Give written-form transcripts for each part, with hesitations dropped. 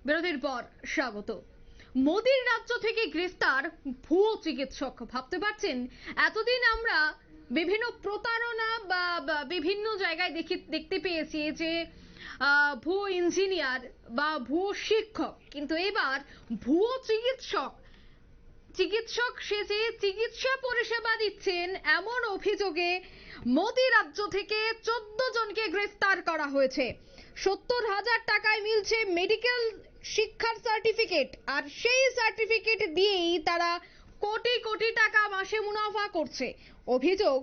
বিরতির পর স্বাগত। মোদির রাজ্য থেকে গ্রেফতার ভুয়ো চিকিৎসক। ভাবতে পারছেন, এতদিন আমরা বিভিন্ন প্রতারণা বা বিভিন্ন জায়গায় দেখতে পেয়েছি যে ভুয়ো ইঞ্জিনিয়ার বা ভুয়ো শিক্ষক, কিন্তু এবার ভুয়ো চিকিৎসক সেজে চিকিৎসা পরিষেবা দিচ্ছেন এমন অভিযোগে মোদি রাজ্য থেকে 14 জনকে গ্রেফতার করা হয়েছে। 70,000 টাকায় মিলছে মেডিকেল শিক্ষার সার্টিফিকেট, আর সেই সার্টিফিকেট দিয়েই তারা কোটি কোটি টাকা মাসে মুনাফা করছে। অভিযোগ,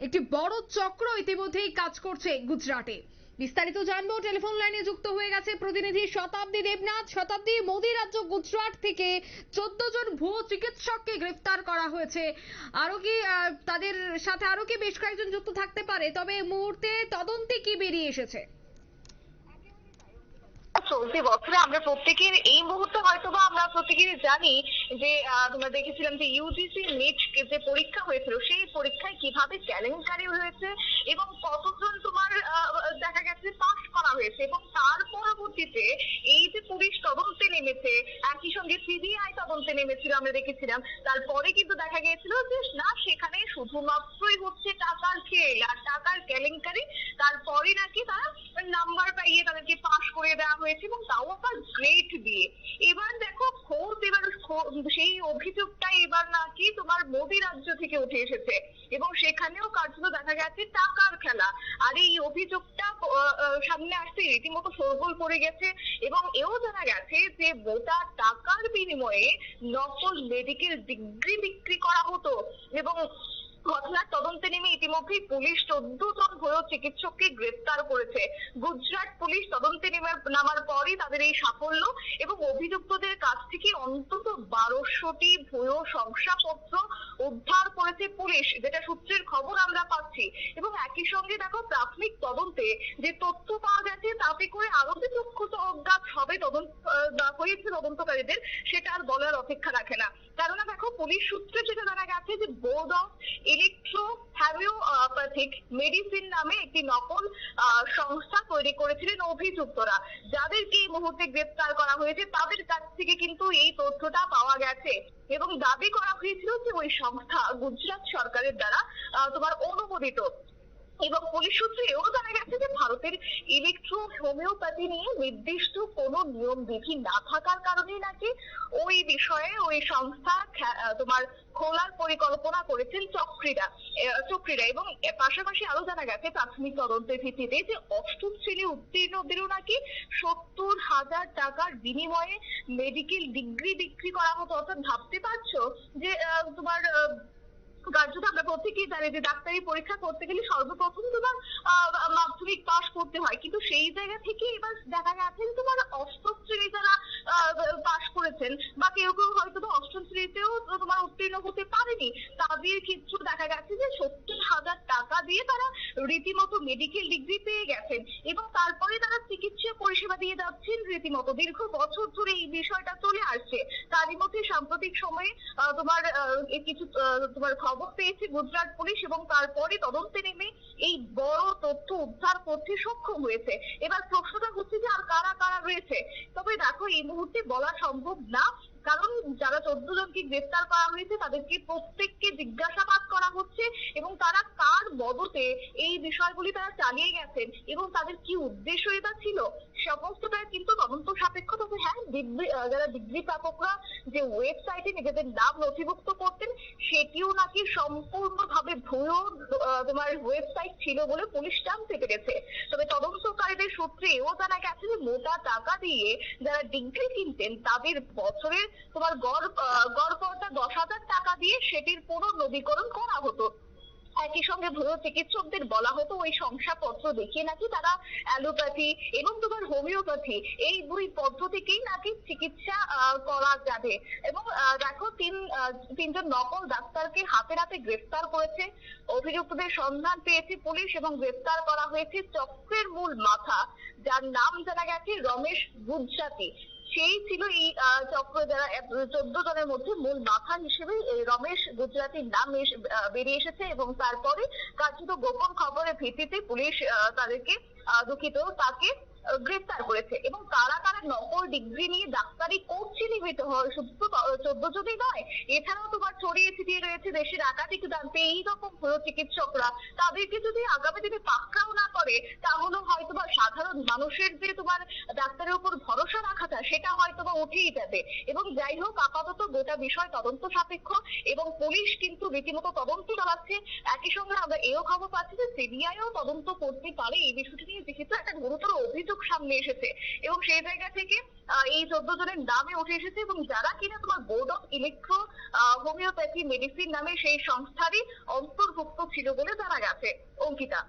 একটি বড় চক্র ইতিমধ্যেই কাজ করছে গুজরাটে। বিস্তারিত জানবো, টেলিফোন লাইনে যুক্ত হয়ে গেছে প্রতিনিধি শতাব্দী দেবনাথ। শতাব্দী, মোদি রাজ্য গুজরাট থেকে 14 জন ভুয়ো চিকিৎসককে গ্রেফতার করা হয়েছে। আরো কি তাদের সাথে আরো কি বেশ কয়েকজন যুক্ত থাকতে পারে? তবে এই মুহূর্তে তদন্তে কি বেরিয়ে এসেছে? চলতি বছরে আমরা প্রত্যেকের এই মুহূর্তে হয়তোবা আমরা প্রত্যেকেই জানি যে তোমরা দেখেছিলাম যে ইউজিসি নিট যে পরীক্ষা হয়েছিল, সেই পরীক্ষায় কিভাবে কেলেঙ্কারি হয়েছে এবং কতজন তোমার দেখা গেছে পাস করা হয়েছে, এবং তার পরবর্তীতে এই যে পুলিশ তদন্তে নেমেছে, একই সঙ্গে সিবিআই তদন্তে নেমেছিল আমরা দেখেছিলাম। তারপরে কিন্তু দেখা গিয়েছিল যে না, সেখানে শুধুমাত্রই হচ্ছে টাকার খেল আর টাকার কেলেঙ্কারি। তারপরে নাকি তারা নাম্বার পাইয়ে তাদেরকে পাস করে দেওয়া হয়েছে, এবং তাও আবার গ্রেড দিয়ে। এবার দেখো এবার সেই অভিযোগটা এবার নাকি তোমার মোদি রাজ্য থেকে উঠে এসেছে, এবং সেখানেও কার্যত দেখা গেছে টাকার খেলা। আর এই অভিযোগটা সামনে আসতে রীতিমতো শোরগোল পড়ে গেছে, এবং এও জানা গেছে যে মোটা টাকার বিনিময়ে নকল মেডিকেল ডিগ্রি বিক্রি করা হতো। এবং ঘটনার তদন্তে নেমে ইতিমধ্যেই পুলিশ 14 জন ভুয়ো চিকিৎসককে গ্রেফতার করেছে। গুজরাট পুলিশ তদন্তে নামার পরই তাদের এই সাফল্য, এবং অভিযুক্তদের কাছ থেকে অন্তত 1200টি ভুয়ো শংসাপত্র উদ্ধার করেছে পুলিশ, যেটা সূত্রের খবর আমরা পাচ্ছি। এবং একই সঙ্গে দেখো, প্রাথমিক তদন্তে যে তথ্য পাওয়া গেছে তাতে করে আরো যে চক্ষু চড়ক হবে হয়েছে তদন্তকারীদের, সেটা আর বলার অপেক্ষা রাখে না। কেননা দেখো, পুলিশ সূত্রে যেটা জানা গেছে যে board of electro homeopathic medicine নামে একটি নকল সংস্থা তৈরি করেছিলেন অভিযুক্তরা, যাদেরকে এই মুহূর্তে গ্রেফতার করা হয়েছে। তাদের কাছ থেকে কিন্তু এই তথ্যটা পাওয়া গেছে, এবং দাবি করা হয়েছিল যে ওই সংস্থা গুজরাট সরকারের দ্বারা তোমার অনুমোদিত। এবং পুলিশ সূত্রে এও জানা গেছে যে ভারতের ইলেকট্রো হোমিওপ্যাথি নিয়ে নির্দিষ্ট কোনো নিয়ম বিধি না থাকার কারণে নাকি ওই বিষয়ে ওই সংস্থা তোমার খোলার পরিকল্পনা করেছেন চক্রীরা। এবং পাশাপাশি আরো জানা গেছে প্রাথমিক তদন্তের ভিত্তিতে যে অষ্টম শ্রেণী উত্তীর্ণদেরও নাকি 70,000 টাকার বিনিময়ে মেডিকেল ডিগ্রি বিক্রি করা হতো। অর্থাৎ ভাবতে পারছো যে তোমার কার্যত আমরা প্রত্যেকেই জানি যে ডাক্তারি পরীক্ষা করতে গেলে সর্বপ্রথম তোমার মাধ্যমিক পাস করতে হয়, কিন্তু সেই জায়গা থেকে এবার দেখা গেছে তোমার অষ্টম শ্রেণী যারা পাস করেছেন, বা কেউ কেউ হয়তো অষ্টম শ্রেণীতেও তোমার উত্তীর্ণ হতে পারেনি, তাদের ক্ষেত্রে দেখা গেছে যে 70,000 টাকা দিয়ে তারা রীতিমতো মেডিকেল ডিগ্রি পেয়ে গেছেন, এবং তারপরে তারা চিকিৎসা পরিষেবা দিয়ে যাচ্ছেন রীতিমতো। দীর্ঘ বছর ধরে এই বিষয়টা চলে আসছে। তারই মধ্যে সাম্প্রতিক সময়ে তোমার কিছু তোমার খবর পেয়েছে গুজরাট পুলিশ, এবং তারপরে তদন্তে নেমে এই বড় তথ্য উদ্ধার করতে সক্ষম হয়েছে। এবার প্রশ্নটা হচ্ছে যে আর কারা কারা রয়েছে। তবে দেখো, এই মুহূর্তে বলা সম্ভব না, কারণ যারা 14 জনকে গ্রেফতার করা হয়েছে তাদেরকে প্রত্যেককে জিজ্ঞাসাবাদ করা হচ্ছে, এবং তারা কার মদতে এই বিষয়গুলি তারা চালিয়ে গেছেন এবং তাদের কি উদ্দেশ্য এটা ছিল, সমস্তটা কিন্তু তদন্ত সাপেক্ষ। তবে হ্যাঁ, যারা ডিগ্রি প্রাপকরা যে ওয়েবসাইটে নিজেদের নাম নথিভুক্ত করতেন, সেটিও নাকি সম্পূর্ণভাবে ভুয়ো তোমার ওয়েবসাইট ছিল বলে পুলিশ জানতে পেরেছে। তবে তদন্তকারীদের সূত্রে এও জানা গেছে যে মোটা টাকা দিয়ে যারা ডিগ্রি কিনতেন তাদের বছরের তোমার গড় 10,000 টাকা দিয়ে সেটির পুনর্নবীকরণ করা হতো। একই সঙ্গে ভুয়ো চিকিৎসকদের বলা হতো ওই শংসাপত্র দেখিয়ে নাকি তারা অ্যালোপ্যাথি এবং তোমার হোমিওপ্যাথি এই দুই পদ্ধতিকেই নাকি চিকিৎসা করা যাবে। এবং দেখো, তিনজন নকল ডাক্তারকে হাতে নাতে গ্রেফতার করেছে। অভিযুক্তদের সন্ধান পেয়েছে পুলিশ, এবং গ্রেফতার করা হয়েছে চক্রের মূল মাথা, যার নাম জানা গেছে রমেশ গুজরাটি। সেই ছিল এই চক্র, যারা 14 জনের মধ্যে মূল মাথা হিসেবে রমেশ গুজরাটির নাম বেরিয়ে এসেছে। এবং তারপরে কার্যত গোপন খবরের ভিত্তিতে পুলিশ তাকে গ্রেফতার করেছে। এবং কারা কারা নকল ডিগ্রি নিয়ে ডাক্তারি কোর্সে নিবেদিত হয়, শুধু তো 14 জনই নয়, এছাড়াও তোমার ছড়িয়ে ছিটিয়ে রয়েছে দেশের একাধিক প্রান্তে এইরকম হলো চিকিৎসকরা। তাদেরকে যদি আগামী দিনে পাকড়াও না করে, তাহলে হয়তোবা সাধারণ মানুষের যে তোমার ডাক্তারের উপর ভরসা রাখাটা, সেটা হয়তোবা উঠেই যাবে। এবং যাই হোক, আপাতত গোটা বিষয় তদন্ত সাপেক্ষ এবং পুলিশ কিন্তু রীতিমতো তদন্ত চালাচ্ছে। একই সঙ্গে আমরা এও খবর পাচ্ছি যে সিবিআইও তদন্ত করতে পারে এই বিষয়টি নিয়ে, যেহেতু একটা গুরুতর অভিযোগ সামনে এসেছে এবং সেই জায়গা থেকে এই 14 জনের নামে উঠে এসেছে এবং যারা কিনা তোমার board of electro homeopathy medicine নামে সেই সংস্থারই অন্তর্ভুক্ত ছিল বলে জানা গেছে। অঙ্কিতা।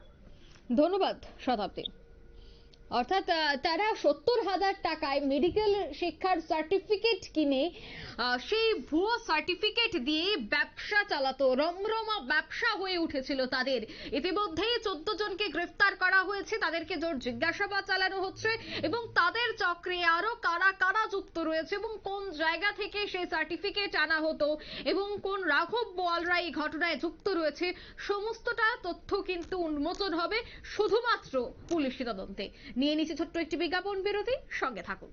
ধন্যবাদ শতাব্দী। অর্থাৎ তারা 70,000 টাকায় মেডিকেল শিক্ষার সার্টিফিকেট কিনে সেই ভুয়ো সার্টিফিকেট দিয়ে ব্যবসা চালাতো, রমরমা ব্যবসা হয়ে উঠেছিল তাদের। ইতিমধ্যেই 14 জনকে গ্রেফতার করা হয়েছে, তাদেরকে জোর জিজ্ঞাসাবাদ চালানো হচ্ছে এবং তাদের চক্রে আরো কারা কারা যুক্ত রয়েছে এবং কোন জায়গা থেকে সেই সার্টিফিকেট আনা হতো এবং কোন রাঘব বোয়ালরা এই ঘটনায় যুক্ত রয়েছে, সমস্তটা তথ্য কিন্তু উন্মোচন হবে শুধুমাত্র পুলিশি তদন্তে। নিয়ে নিচ্ছে ছোট্ট একটি বিজ্ঞাপন বিরতি, সঙ্গে থাকুন।